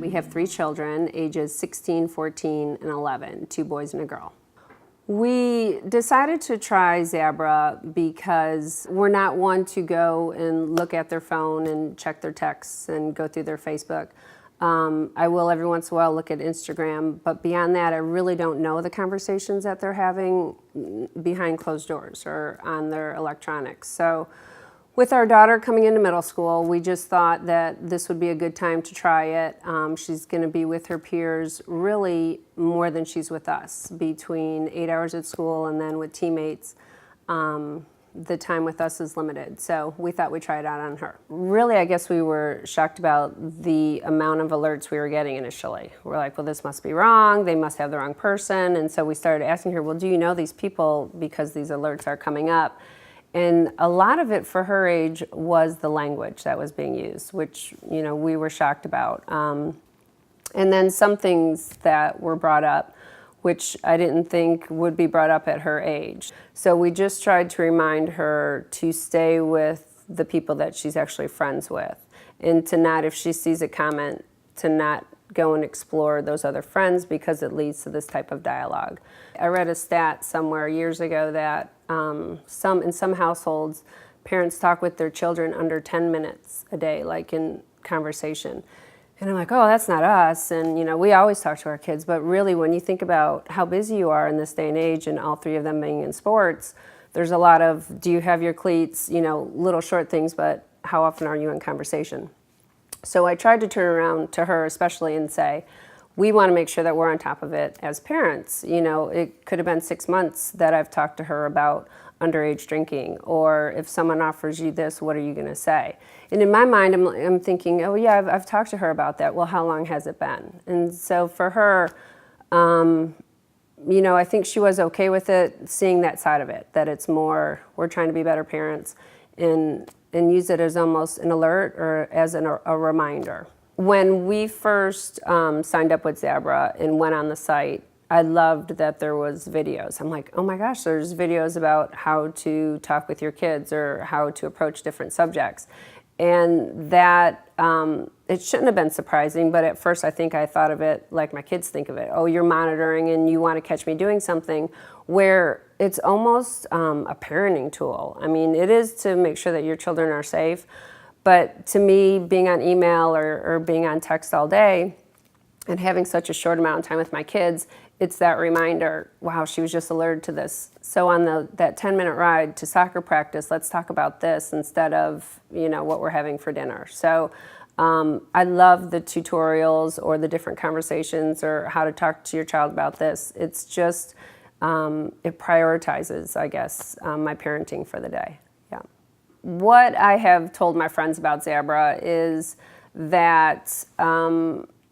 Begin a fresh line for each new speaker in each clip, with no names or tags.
We have 3 children, ages 16, 14, and 11, 2 boys and a girl. We decided to try ZABRA because we're not one to go and look at their phone and check their texts and go through their Facebook. I will every once in a while look at Instagram, but beyond that, I really don't know the conversations that they're having behind closed doors or on their electronics. So with our daughter coming into middle school, we just thought that this would be a good time to try it. She's going to be with her peers really more than she's with us, between 8 hours at school and then with teammates. The time with us is limited, so we thought we'd try it out on her. Really, I guess we were shocked about the amount of alerts we were getting initially. We're like, well, this must be wrong, they must have the wrong person, and so we started asking her, well, do you know these people, because these alerts are coming up? And a lot of it for her age was the language that was being used, which, you know, we were shocked about. And then some things that were brought up, which I didn't think would be brought up at her age. So we just tried to remind her to stay with the people that she's actually friends with, and to not, if she sees a comment, to not go and explore those other friends, because it leads to this type of dialogue. I read a stat somewhere years ago that in some households, parents talk with their children under 10 minutes a day, like in conversation. And I'm like, oh, that's not us. And, you know, we always talk to our kids. But really, when you think about how busy you are in this day and age, and all 3 of them being in sports, there's a lot of, do you have your cleats, you know, little short things, but how often are you in conversation? So I tried to turn around to her especially and say, we want to make sure that we're on top of it as parents. You know, it could have been 6 months that I've talked to her about underage drinking, or if someone offers you this, what are you going to say? And in my mind, I'm thinking, oh yeah, I've talked to her about that. Well, how long has it been? And so for her, you know, I think she was okay with it, seeing that side of it, that it's more, we're trying to be better parents, and use it as almost an alert or as a reminder. When we first signed up with ZABRA and went on the site, I loved that there was videos. I'm like, oh my gosh, there's videos about how to talk with your kids or how to approach different subjects. And that, it shouldn't have been surprising, but at first I think I thought of it like my kids think of it. Oh, you're monitoring and you want to catch me doing something, where it's almost a parenting tool. I mean, it is to make sure that your children are safe, but to me, being on email or being on text all day and having such a short amount of time with my kids, it's that reminder, wow, she was just alerted to this. So on that 10-minute ride to soccer practice, let's talk about this instead of, you know, what we're having for dinner. So I love the tutorials or the different conversations or how to talk to your child about this. It's just, it prioritizes, I guess, my parenting for the day. Yeah. What I have told my friends about ZABRA is that,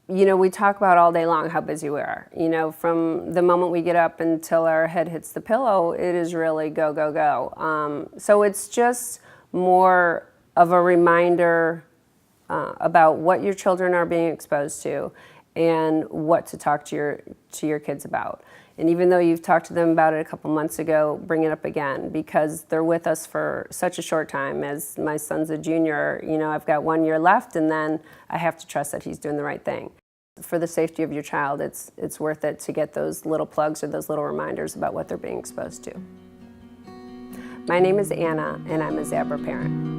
you know, we talk about all day long how busy we are. You know, from the moment we get up until our head hits the pillow, it is really go, go, go. So it's just more of a reminder about what your children are being exposed to and what to talk to your kids about. And even though you've talked to them about it a couple months ago, bring it up again, because they're with us for such a short time. As my son's a junior, you know, I've got 1 year left, and then I have to trust that he's doing the right thing. For the safety of your child, it's worth it to get those little plugs or those little reminders about what they're being exposed to. My name is Anna, and I'm a ZABRA parent.